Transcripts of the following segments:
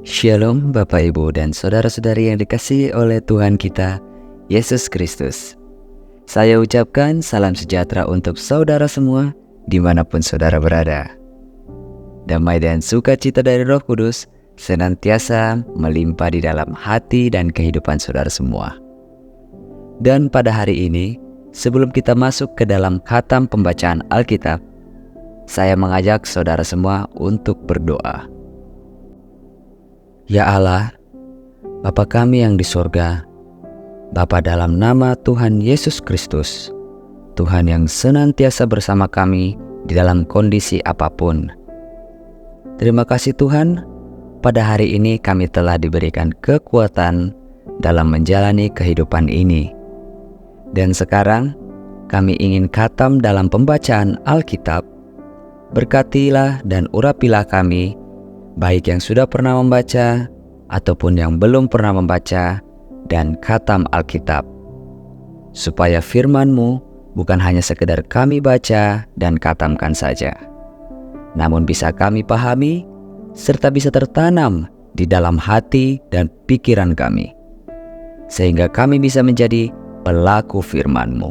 Shalom Bapak Ibu dan Saudara-saudari yang dikasihi oleh Tuhan kita, Yesus Kristus. Saya ucapkan salam sejahtera untuk saudara semua dimanapun saudara berada. Damai dan sukacita dari Roh Kudus senantiasa melimpah di dalam hati dan kehidupan saudara semua. Dan pada hari ini, sebelum kita masuk ke dalam khatam pembacaan Alkitab, saya mengajak saudara semua untuk berdoa. Ya Allah, Bapa kami yang di sorga, Bapa dalam nama Tuhan Yesus Kristus, Tuhan yang senantiasa bersama kami di dalam kondisi apapun. Terima kasih Tuhan, pada hari ini kami telah diberikan kekuatan dalam menjalani kehidupan ini. Dan sekarang kami ingin khatam dalam pembacaan Alkitab. Berkatilah dan urapilah kami, baik yang sudah pernah membaca ataupun yang belum pernah membaca dan khatam Alkitab, supaya firman-Mu bukan hanya sekedar kami baca dan khatamkan saja, namun bisa kami pahami serta bisa tertanam di dalam hati dan pikiran kami, sehingga kami bisa menjadi pelaku firman-Mu.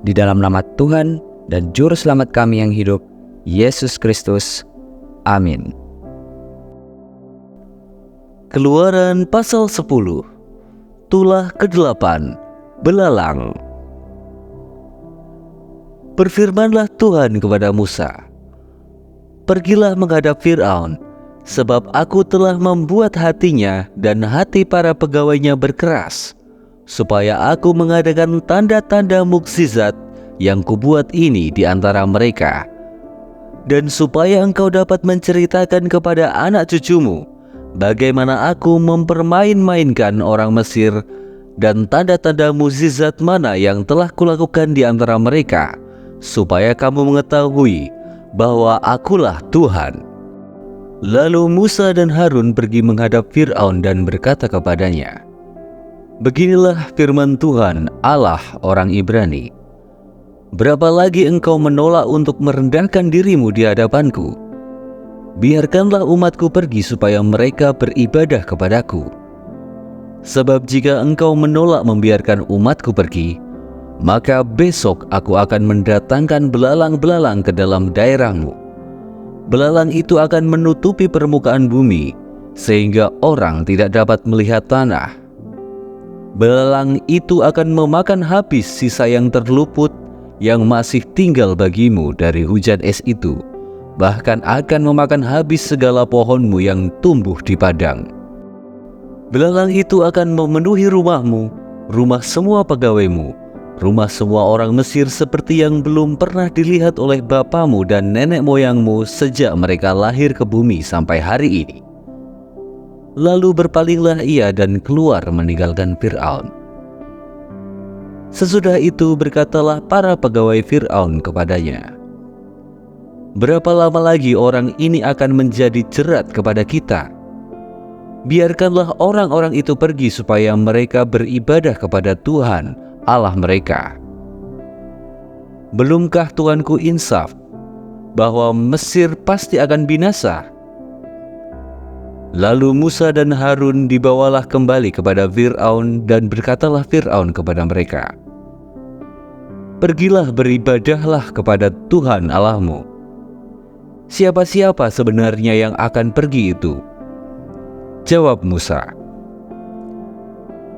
Di dalam nama Tuhan dan Juru Selamat kami yang hidup, Yesus Kristus. Amin. Keluaran pasal 10. Tulah ke-8, belalang. Berfirmanlah Tuhan kepada Musa, "Pergilah menghadap Fir'aun, sebab aku telah membuat hatinya dan hati para pegawainya berkeras, supaya aku mengadakan tanda-tanda mukjizat yang kubuat ini di antara mereka, dan supaya engkau dapat menceritakan kepada anak cucumu bagaimana aku mempermain-mainkan orang Mesir dan tanda-tanda mukjizat mana yang telah kulakukan di antara mereka, supaya kamu mengetahui bahwa akulah Tuhan." Lalu Musa dan Harun pergi menghadap Fir'aun dan berkata kepadanya, "Beginilah firman Tuhan, Allah orang Ibrani, berapa lagi engkau menolak untuk merendahkan dirimu di hadapanku? Biarkanlah umatku pergi supaya mereka beribadah kepadaku. Sebab jika engkau menolak membiarkan umatku pergi, maka besok aku akan mendatangkan belalang-belalang ke dalam daerahmu. Belalang itu akan menutupi permukaan bumi, sehingga orang tidak dapat melihat tanah. Belalang itu akan memakan habis sisa yang terluput yang masih tinggal bagimu dari hujan es itu, bahkan akan memakan habis segala pohonmu yang tumbuh di padang. Belalang itu akan memenuhi rumahmu, rumah semua pegawaimu, rumah semua orang Mesir seperti yang belum pernah dilihat oleh bapamu dan nenek moyangmu sejak mereka lahir ke bumi sampai hari ini." Lalu berpalinglah ia dan keluar meninggalkan Fir'aun. Sesudah itu berkatalah para pegawai Fir'aun kepadanya, "Berapa lama lagi orang ini akan menjadi jerat kepada kita? Biarkanlah orang-orang itu pergi supaya mereka beribadah kepada Tuhan Allah mereka. Belumkah Tuanku insaf bahwa Mesir pasti akan binasa?" Lalu Musa dan Harun dibawalah kembali kepada Fir'aun, dan berkatalah Fir'aun kepada mereka, "Pergilah beribadahlah kepada Tuhan Allahmu." "Siapa-siapa sebenarnya yang akan pergi itu?" jawab Musa,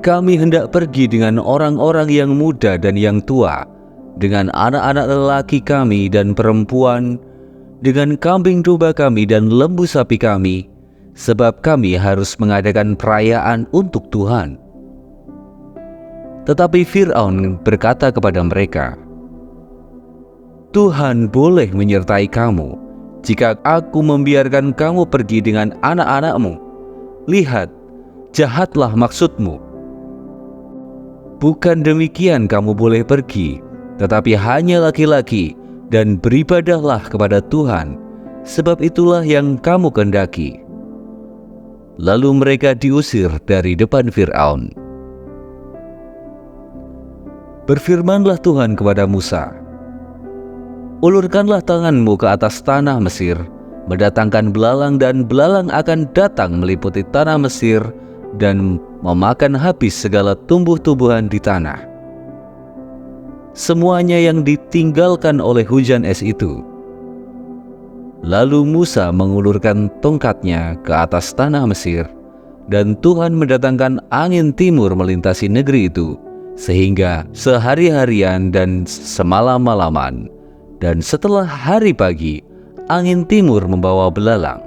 "Kami hendak pergi dengan orang-orang yang muda dan yang tua, dengan anak-anak lelaki kami dan perempuan, dengan kambing domba kami dan lembu sapi kami, sebab kami harus mengadakan perayaan untuk Tuhan." Tetapi Fir'aun berkata kepada mereka, "Tuhan boleh menyertai kamu jika aku membiarkan kamu pergi dengan anak-anakmu. Lihat, jahatlah maksudmu. Bukan demikian kamu boleh pergi, tetapi hanya laki-laki, dan beribadahlah kepada Tuhan, sebab itulah yang kamu kehendaki." Lalu mereka diusir dari depan Fir'aun. Berfirmanlah Tuhan kepada Musa, "Ulurkanlah tanganmu ke atas tanah Mesir, mendatangkan belalang, dan belalang akan datang meliputi tanah Mesir dan memakan habis segala tumbuh-tumbuhan di tanah. Semuanya yang ditinggalkan oleh hujan es itu. Lalu Musa mengulurkan tongkatnya ke atas tanah Mesir, dan Tuhan mendatangkan angin timur melintasi negeri itu, sehingga sehari-harian dan semalam-malaman, dan setelah hari pagi, angin timur membawa belalang.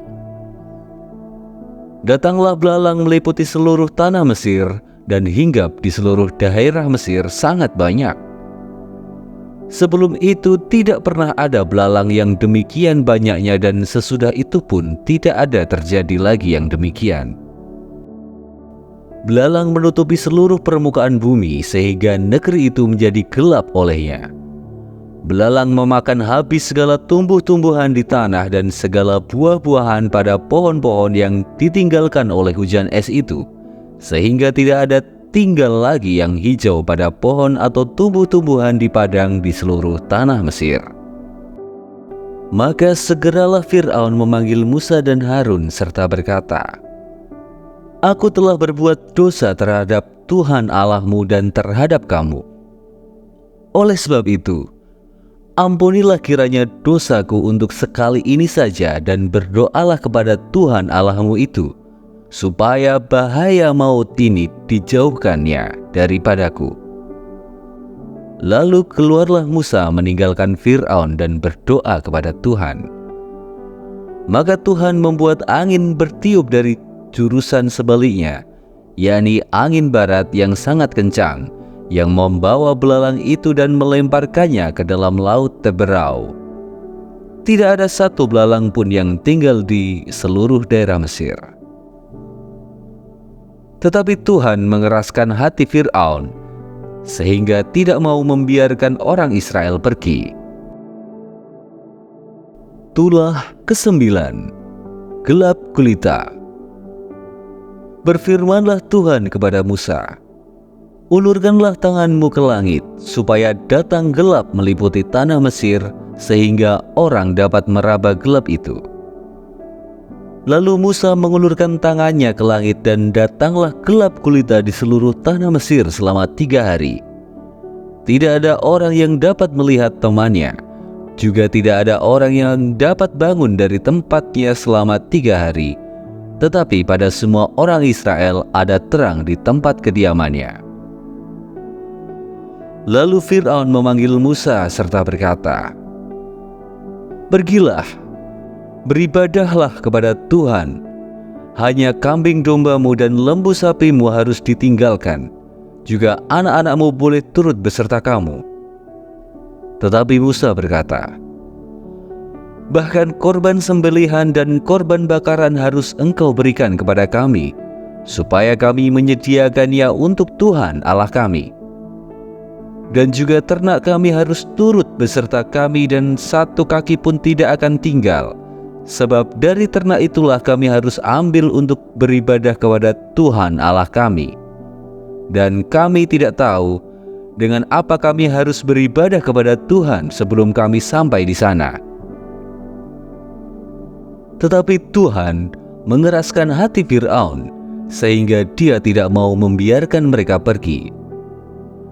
Datanglah belalang meliputi seluruh tanah Mesir dan hinggap di seluruh daerah Mesir sangat banyak. Sebelum itu tidak pernah ada belalang yang demikian banyaknya, dan sesudah itu pun tidak ada terjadi lagi yang demikian. Belalang menutupi seluruh permukaan bumi sehingga negeri itu menjadi gelap olehnya. Belalang memakan habis segala tumbuh-tumbuhan di tanah dan segala buah-buahan pada pohon-pohon yang ditinggalkan oleh hujan es itu, sehingga tidak ada tinggal lagi yang hijau pada pohon atau tumbuh-tumbuhan di padang di seluruh tanah Mesir. Maka segeralah Fir'aun memanggil Musa dan Harun serta berkata, "Aku telah berbuat dosa terhadap Tuhan Allahmu dan terhadap kamu. Oleh sebab itu, ampunilah kiranya dosaku untuk sekali ini saja, dan berdoalah kepada Tuhan Allahmu itu, supaya bahaya maut ini dijauhkannya daripadaku." Lalu keluarlah Musa meninggalkan Fir'aun dan berdoa kepada Tuhan. Maka Tuhan membuat angin bertiup dari jurusan sebaliknya, yakni angin barat yang sangat kencang, yang membawa belalang itu dan melemparkannya ke dalam laut terberau. Tidak ada satu belalang pun yang tinggal di seluruh daerah Mesir. Tetapi Tuhan mengeraskan hati Fir'aun, sehingga tidak mau membiarkan orang Israel pergi. Tulah ke-9, gelap gulita. Berfirmanlah Tuhan kepada Musa, "Ulurkanlah tanganmu ke langit, supaya datang gelap meliputi tanah Mesir, sehingga orang dapat meraba gelap itu." Lalu Musa mengulurkan tangannya ke langit, dan datanglah gelap gulita di seluruh tanah Mesir selama 3 hari. Tidak ada orang yang dapat melihat temannya, juga tidak ada orang yang dapat bangun dari tempatnya selama 3 hari. Tetapi pada semua orang Israel ada terang di tempat kediamannya. Lalu Fir'aun memanggil Musa serta berkata, "Pergilah, beribadahlah kepada Tuhan. Hanya kambing dombamu dan lembu sapimu harus ditinggalkan. Juga anak-anakmu boleh turut beserta kamu." Tetapi Musa berkata, "Bahkan korban sembelihan dan korban bakaran harus engkau berikan kepada kami, supaya kami menyediakannya untuk Tuhan Allah kami. Dan juga ternak kami harus turut beserta kami, dan satu kaki pun tidak akan tinggal. Sebab dari ternak itulah kami harus ambil untuk beribadah kepada Tuhan Allah kami. Dan kami tidak tahu dengan apa kami harus beribadah kepada Tuhan sebelum kami sampai di sana." Tetapi Tuhan mengeraskan hati Fir'aun, sehingga dia tidak mau membiarkan mereka pergi.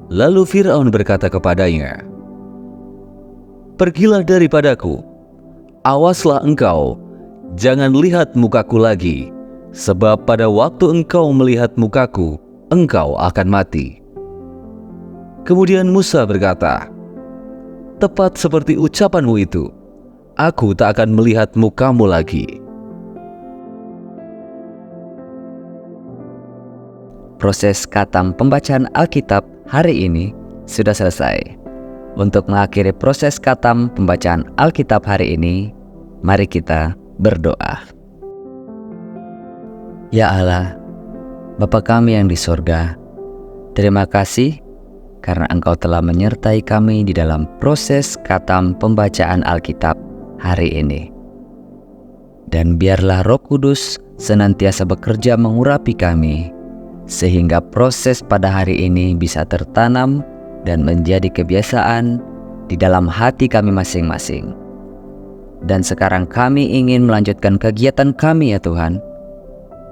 Lalu Fir'aun berkata kepadanya, "Pergilah daripadaku, awaslah engkau, jangan lihat mukaku lagi, sebab pada waktu engkau melihat mukaku, engkau akan mati." Kemudian Musa berkata, "Tepat seperti ucapanmu itu, aku tak akan melihat mukamu lagi." Proses khatam pembacaan Alkitab hari ini sudah selesai. Untuk mengakhiri proses khatam pembacaan Alkitab hari ini, mari kita berdoa. Ya Allah, Bapa kami yang di sorga, terima kasih karena Engkau telah menyertai kami di dalam proses khatam pembacaan Alkitab hari ini. Dan biarlah Roh Kudus senantiasa bekerja mengurapi kami, sehingga proses pada hari ini bisa tertanam dan menjadi kebiasaan di dalam hati kami masing-masing. Dan sekarang kami ingin melanjutkan kegiatan kami ya Tuhan.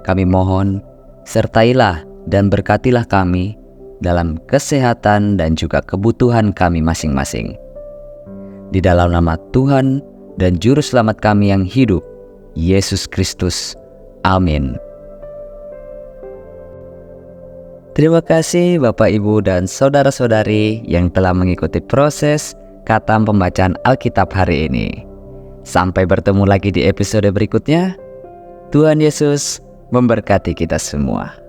Kami mohon, sertailah dan berkatilah kami dalam kesehatan dan juga kebutuhan kami masing-masing. Di dalam nama Tuhan dan Juru Selamat kami yang hidup, Yesus Kristus. Amin. Terima kasih Bapak, Ibu, dan saudara-saudari yang telah mengikuti proses khatam pembacaan Alkitab hari ini. Sampai bertemu lagi di episode berikutnya. Tuhan Yesus memberkati kita semua.